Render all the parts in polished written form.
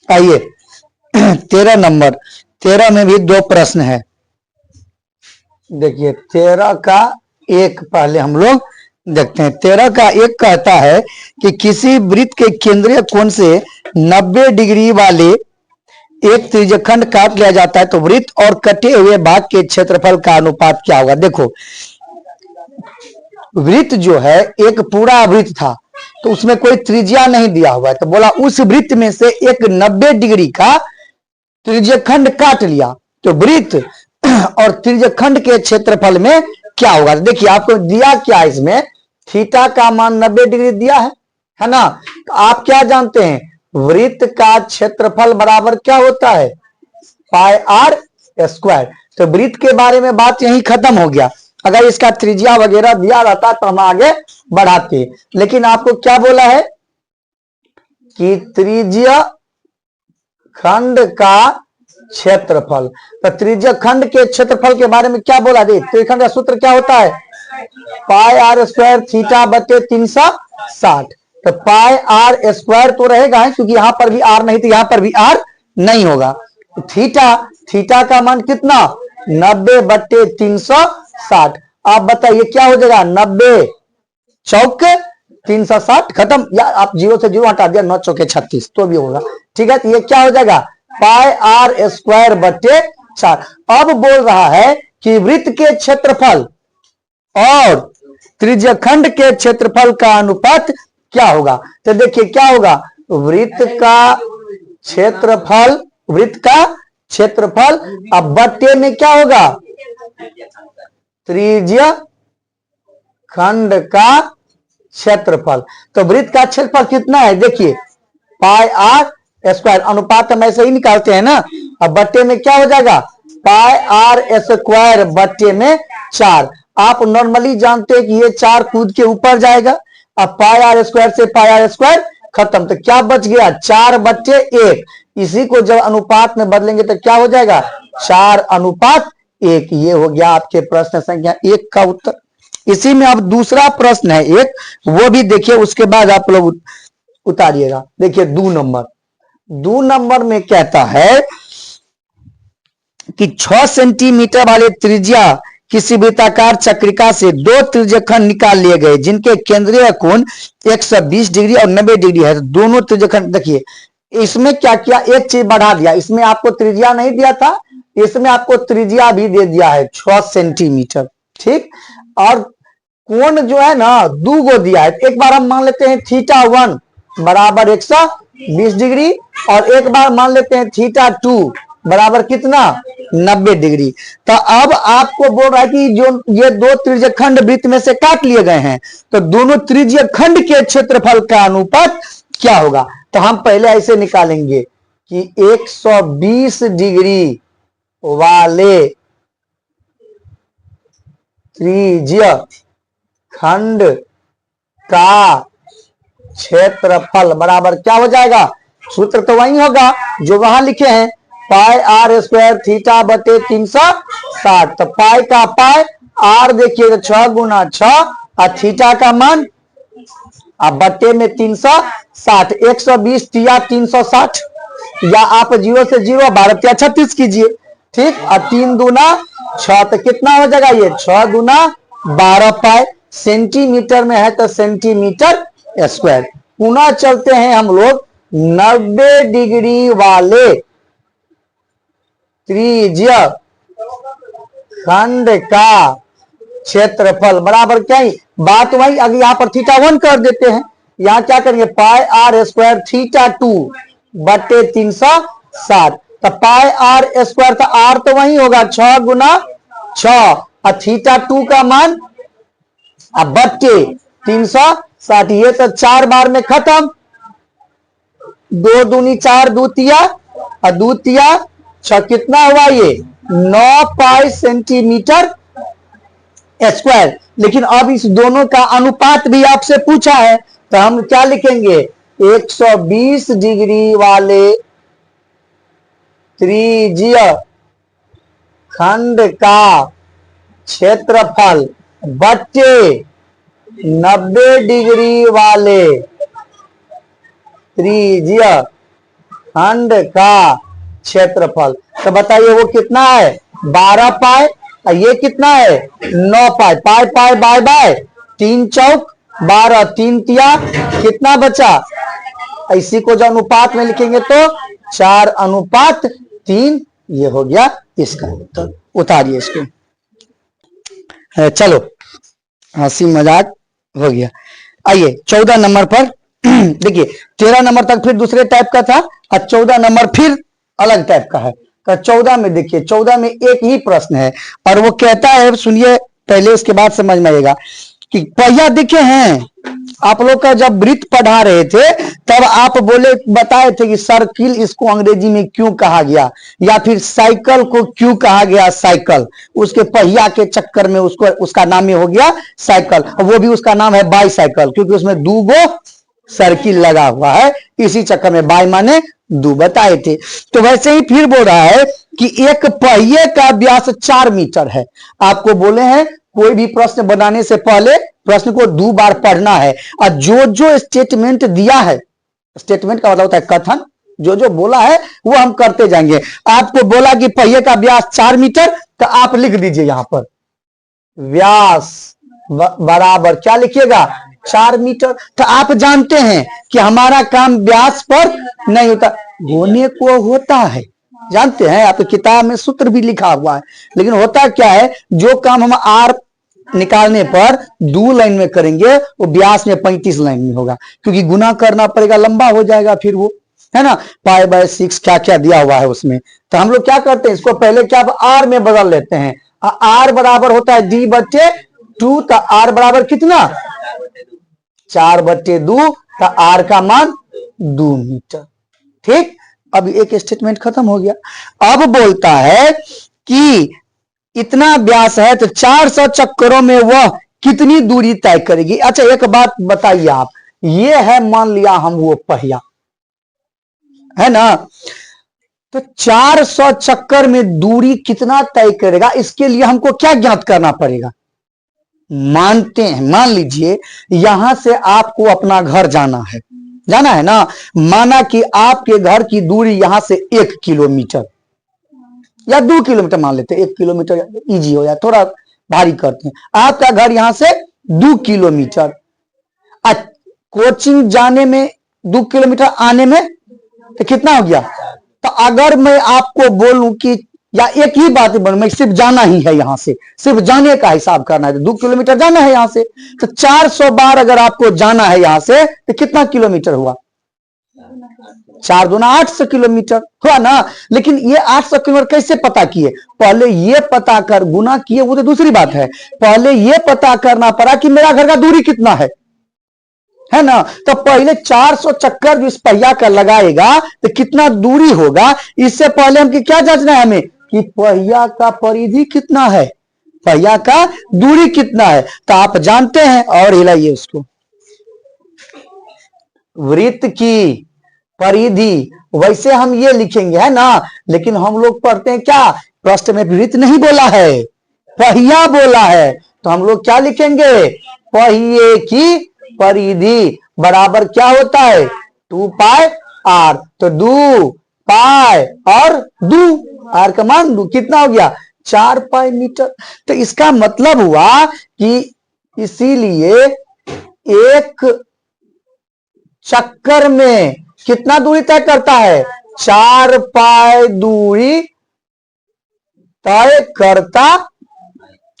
आइए 13 नंबर, 13 में भी दो प्रश्न है। देखिए 13 का एक पहले हम लोग देखते हैं। 13 का एक कहता है कि किसी वृत्त के केंद्रीय कोण से 90 डिग्री वाले एक त्रिज्यखंड काट लिया जाता है तो वृत्त और कटे हुए भाग के क्षेत्रफल का अनुपात क्या होगा। देखो वृत्त जो है एक पूरा वृत्त था तो उसमें कोई त्रिज्या नहीं दिया हुआ है, तो बोला उस वृत्त में से एक 90 डिग्री का त्रिज्यखंड काट लिया तो वृत्त और त्रिज्यखंड के क्षेत्रफल में क्या होगा। देखिए आपको दिया क्या है, इसमें थीटा का मान 90 डिग्री दिया है ना। तो आप क्या जानते हैं, वृत्त का क्षेत्रफल बराबर क्या होता है, पाई आर स्क्वायर। तो वृत्त के बारे में बात यही खत्म हो गया। अगर इसका त्रिज्या वगैरह दिया रहता तो हम आगे बढ़ाते, लेकिन आपको क्या बोला है कि त्रिज्य खंड का क्षेत्रफल। तो त्रिज्य खंड के क्षेत्रफल के बारे में क्या बोला, दे त्रिखंड का सूत्र क्या होता है, पाई आर स्क्वायर थीटा बटे 360। तो पाई आर स्क्वायर तो रहेगा क्योंकि यहां पर भी आर नहीं तो यहां पर भी आर नहीं होगा। थीटा, थीटा का मान कितना 90 बटे 360। आप बताइए क्या हो जाएगा, 90 चौक 360 खत्म, या आप 0 से 0 हटा दिया, 9 चौके 36 तो भी होगा। ठीक है, तो ये क्या हो जाएगा पाई आर स्क्वायर बटे 4। अब बोल रहा है कि वृत्त के क्षेत्रफल और त्रिज्यखंड के क्षेत्रफल का अनुपात क्या होगा। तो देखिए क्या होगा, वृत्त का क्षेत्रफल, वृत्त का क्षेत्रफल अब बट्टे में क्या होगा, त्रिज्य खंड का क्षेत्रफल। तो वृत्त का क्षेत्रफल कितना है, देखिए पाई आर स्क्वायर, अनुपात हम ऐसे ही निकालते हैं ना। अब बट्टे में क्या हो जाएगा, पाई आर स्क्वायर बट्टे में 4। आप नॉर्मली जानते हैं कि ये 4 कूद के ऊपर जाएगा। अब पाई आर स्क्वायर से पाई आर स्क्वायर खत्म, तो क्या बच गया 4 बट्टे 1। इसी को जब अनुपात में बदलेंगे तो क्या हो जाएगा 4 अनुपात 1। ये हो गया आपके प्रश्न संख्या 1 का उत्तर। इसी में अब दूसरा प्रश्न है एक, वो भी देखिए, उसके बाद आप लोग उतारिएगा। देखिए 2 नंबर, 2 नंबर में कहता है कि 6 सेंटीमीटर वाले त्रिज्या किसी वृत्ताकार चक्रिका से 2 त्रिज्यखंड निकाल लिए गए जिनके केंद्रीय कोण 120 डिग्री और 90 डिग्री है। तो दोनों त्रिज्यखंड, देखिए इसमें क्या किया, एक चीज बढ़ा दिया। इसमें आपको त्रिज्या नहीं दिया था, इसमें आपको त्रिज्या भी दे दिया है 6 सेंटीमीटर। ठीक, और कोण जो है ना 2 गो दिया है। एक बार हम मान लेते हैं थीटा 1 बराबर 120 डिग्री और एक बार मान लेते हैं थीटा 2 बराबर कितना 90 डिग्री। तो अब आपको बोल रहा है कि जो ये 2 त्रिज्यखंड वृत्त में से काट लिए गए हैं तो दोनों त्रिज्यखंड के क्षेत्रफल का अनुपात क्या होगा। तो हम पहले ऐसे निकालेंगे कि 120 डिग्री वाले त्रिज्य खंड का क्षेत्रफल बराबर क्या हो जाएगा, सूत्र तो वही होगा जो वहां लिखे हैं, पाई आर स्क्वायर थीटा बटे 360। तो पाई का पाई, आर देखिए 6 गुना 6 और थीटा का मान अब बटे में 360। 120 तिया 360, या आप 0 से 0 12 तिया 36 कीजिए। ठीक, और 3 दूना 6, तो कितना हो जाएगा ये 6 गुना 12 पाई। सेंटीमीटर में है तो सेंटीमीटर स्क्वायर। पुनः चलते हैं हम लोग 90 डिग्री वाले त्रिज्य खंड का क्षेत्रफल बराबर क्या ही बात वही, अगर यहां पर थीटा 1 कर देते हैं, यहां क्या करेंगे पाई आर स्क्वायर थीटा 2 बटे 360। तो पाई आर स्क्वायर, तो आर तो वही होगा 6 गुना 6 और थीटा 2 का मान अब बट्टे 360। ये तो 4 बार में खत्म, 2 दूनी 4 दूतिया और दूतिया 6, कितना हुआ ये 9 पाई सेंटीमीटर स्क्वायर। लेकिन अब इस दोनों का अनुपात भी आपसे पूछा है तो हम क्या लिखेंगे, 120 डिग्री वाले त्रिज्य खंड का क्षेत्रफल बट्टे 90 डिग्री वाले त्रिज्य खंड का क्षेत्रफल। तो बताइए वो कितना है 12 पाई, और ये कितना है 9 पाई। पाई पाई बाय बाय 3 चौक 12, 3 तिया कितना बचा। इसी को जो अनुपात में लिखेंगे तो 4:3। ये हो गया इसका उत्तर। उतारिए इसको। चलो हंसी मजाक हो गया। आइए 14 नंबर पर देखिए 13 नंबर तक फिर दूसरे टाइप का था और 14 नंबर फिर अलग टाइप का है। तो 14 में देखिए 14 में एक ही प्रश्न है और वो कहता है, सुनिए पहले इसके बाद समझ में आएगा कि पहिया देखे हैं आप लोग का। जब वृत्त पढ़ा रहे थे तब आप बोले बताए थे कि सर्किल इसको अंग्रेजी में क्यों कहा गया, या फिर साइकिल को क्यों कहा गया साइकिल। उसके पहिया के चक्कर में उसको उसका नाम ही हो गया साइकिल, और वो भी उसका नाम है बाईसाइकिल क्योंकि उसमें 2 गो सर्किल लगा हुआ है। इसी चक्कर में बाई माने 2 बताए थे। तो वैसे ही फिर बोल रहा है कि एक पहिए का व्यास 4 मीटर है। आपको बोले हैं कोई भी प्रश्न बनाने से पहले प्रश्न को 2 बार पढ़ना है और जो जो स्टेटमेंट दिया है, स्टेटमेंट का मतलब होता है कथन, जो जो बोला है वो हम करते जाएंगे। आपको बोला कि पहिए का व्यास 4 मीटर, तो आप लिख दीजिए यहां पर व्यास बराबर क्या लिखिएगा 4 मीटर। तो आप जानते हैं कि हमारा काम व्यास पर नहीं होता, होने को होता है। जानते हैं आप किताब में सूत्र भी लिखा हुआ है, लेकिन होता क्या है जो काम हम आर निकालने पर 2 लाइन में करेंगे वो व्यास में 35 लाइन में होगा, क्योंकि गुना करना पड़ेगा, लंबा हो जाएगा फिर वो, है ना। π/6 क्या क्या दिया हुआ है उसमें। तो हम लोग क्या करते हैं इसको पहले क्या आर में बदल लेते हैं। आर बराबर होता है d/2। तो आर बराबर कितना 4/2। तो आर का मान 2 मीटर। ठीक, अब एक स्टेटमेंट खत्म हो गया। अब बोलता है कि इतना व्यास है तो 400 चक्करों में वह कितनी दूरी तय करेगी। अच्छा एक बात बताइए आप, ये है मान लिया हम वो पहिया है ना, तो 400 चक्कर में दूरी कितना तय करेगा, इसके लिए हमको क्या ज्ञात करना पड़ेगा। मानते हैं, मान लीजिए यहां से आपको अपना घर जाना है ना, माना कि आपके घर की दूरी यहां से 1 किलोमीटर या 2 किलोमीटर मान लेते हैं, 1 किलोमीटर इजी हो या थोड़ा भारी करते हैं। आपका घर यहां से 2 किलोमीटर, कोचिंग जाने में 2 किलोमीटर, आने में तो कितना हो गया। तो अगर मैं आपको बोलूं कि या एक ही बात बोलूं, मैं सिर्फ जाना ही है यहां से, सिर्फ जाने का हिसाब करना है, तो 2 किलोमीटर जाना है यहां से, तो 400 बार अगर आपको जाना है यहां से तो कितना किलोमीटर हुआ 4 दूना 800 किलोमीटर हुआ ना। लेकिन ये 800 किलोमीटर कैसे पता किए, पहले ये पता कर, गुना किए वो तो दूसरी बात है, पहले ये पता करना पड़ा कि मेरा घर का दूरी कितना है ना। तो पहले 400 चक्कर जो इस पहिया का लगाएगा तो कितना दूरी होगा, इससे पहले हम क्या जांचना है हमें कि पहिया का परिधि कितना है, पहिया का दूरी कितना है। तो आप जानते हैं, और हिलाइए उसको, वृत्त की परिधि वैसे हम ये लिखेंगे है ना, लेकिन हम लोग पढ़ते हैं क्या, प्रश्न में वृत्त नहीं बोला है, पहिया बोला है। तो हम लोग क्या लिखेंगे, पहिए की परिधि बराबर क्या होता है 2πr। तो 2π और 2 आर का मान 2 कितना हो गया 4 पाई मीटर। तो इसका मतलब हुआ कि इसीलिए एक चक्कर में कितना दूरी तय करता है 4 पाई दूरी तय करता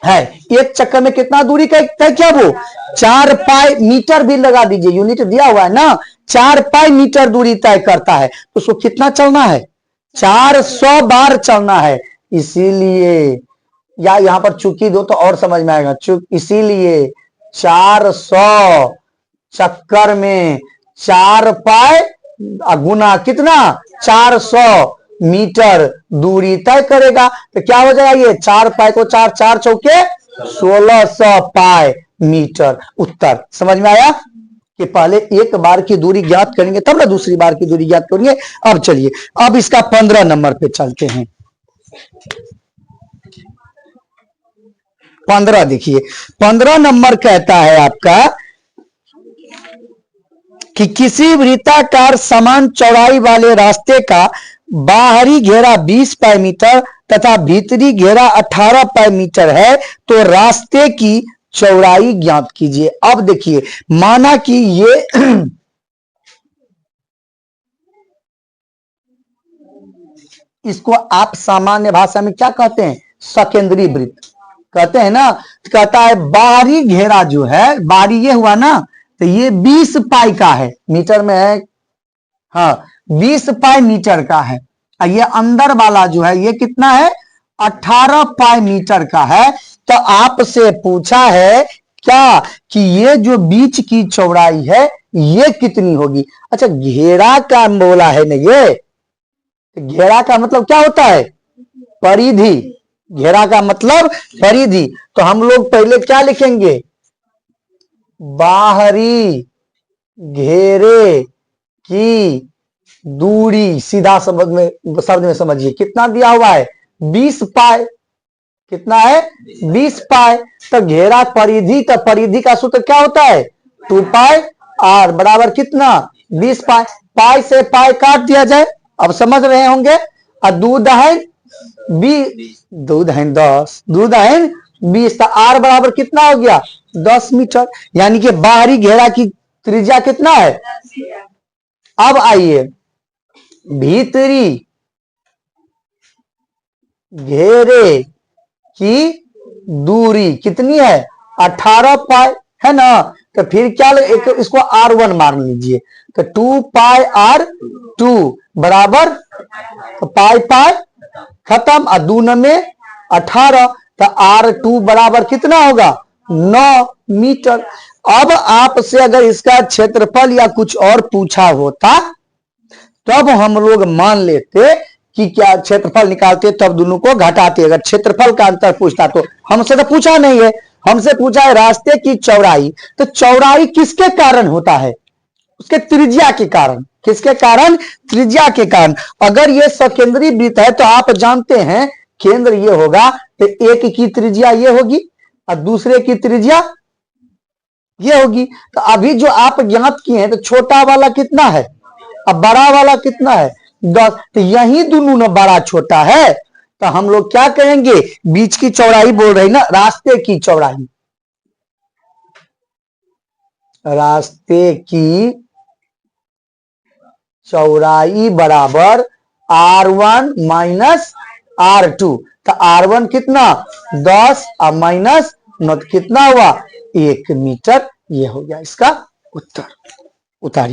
है। एक चक्कर में कितना दूरी तय किया वो 4 पाई मीटर भी लगा दीजिए, यूनिट दिया हुआ है ना, 4 पाई मीटर दूरी तय करता है। तो उसको कितना चलना है 400 बार चलना है। इसीलिए या यहां पर चुकी दो तो और समझ में आएगा, इसीलिए 400 चक्कर में 4 पाई गुना कितना 400 मीटर दूरी तय करेगा। तो क्या हो जाएगा ये 4 पाई को 4 4 चौके 1600 पाई मीटर। उत्तर समझ में आया कि पहले एक बार की दूरी ज्ञात करेंगे तब ना दूसरी बार की दूरी ज्ञात करेंगे। अब चलिए अब इसका 15 नंबर पे चलते हैं। 15 देखिए 15 नंबर कहता है आपका कि किसी वृत्ताकार समान चौड़ाई वाले रास्ते का बाहरी घेरा 20 पाई मीटर तथा भीतरी घेरा 18 पाई मीटर है, तो रास्ते की चौड़ाई ज्ञात कीजिए। अब देखिए, माना कि ये इसको आप सामान्य भाषा में क्या कहते हैं? सकेंद्रीय वृत्त कहते हैं ना। तो कहता है बाहरी घेरा जो है, बाहरी ये हुआ ना, तो ये 20 पाई का है, मीटर में है, हाँ 20 पाई मीटर का है। और ये अंदर वाला जो है ये कितना है? 18 पाई मीटर का है। तो आपसे पूछा है क्या कि ये जो बीच की चौड़ाई है ये कितनी होगी? अच्छा, घेरा का बोला है ना, ये घेरा का मतलब क्या होता है? परिधि। घेरा का मतलब परिधि। तो हम लोग पहले क्या लिखेंगे? बाहरी घेरे की दूरी। सीधा शब्द में समझिए, कितना दिया हुआ है? 20 पाई। कितना है? 20 पाई। तो घेरा परिधि, तो परिधि का सूत्र क्या होता है? 2 पाई आर बराबर कितना? 20 पाई। पाई से पाई काट दिया जाए, अब समझ रहे होंगे। और दूध है 20, दूध है 10, दूध है 20, तो आर बराबर कितना हो गया? 10 मीटर। यानी कि बाहरी घेरा की त्रिज्या कितना है? अब आइए, भीतरी घेरे की दूरी कितनी है? 18 पाई है ना। तो फिर क्या एक इसको R1 मान लीजिए। तो 2 पाई R2 बराबर, तो पाई पाई खत्म, और दून में 18। तो R2 बराबर कितना होगा? 9 मीटर। अब आपसे अगर इसका क्षेत्रफल या कुछ और पूछा होता तब हम लोग मान लेते कि क्या क्षेत्रफल निकालते, तब दोनों को घटाते। अगर क्षेत्रफल का अंतर पूछता तो हमसे तो पूछा नहीं है, हमसे पूछा है रास्ते की चौड़ाई। तो चौड़ाई किसके कारण होता है? उसके त्रिज्या के कारण। किसके कारण? त्रिज्या के कारण। अगर ये सकेंद्रीय वृत्त है तो आप जानते हैं केंद्र ये होगा, तो एक की त्रिज्या ये होगी और दूसरे की त्रिज्या ये होगी। तो अभी जो आप ज्ञात किए हैं, तो छोटा वाला कितना है अब बड़ा वाला कितना है? 10। तो यही दोनों ना बड़ा छोटा है। तो हम लोग क्या कहेंगे? बीच की चौड़ाई बोल रही ना, रास्ते की चौड़ाई। रास्ते की चौड़ाई बराबर R1 माइनस R2। तो R1 कितना? 10 और माइनस 9 कितना हुआ? 1 मीटर। ये हो गया इसका उत्तर। उतारिए।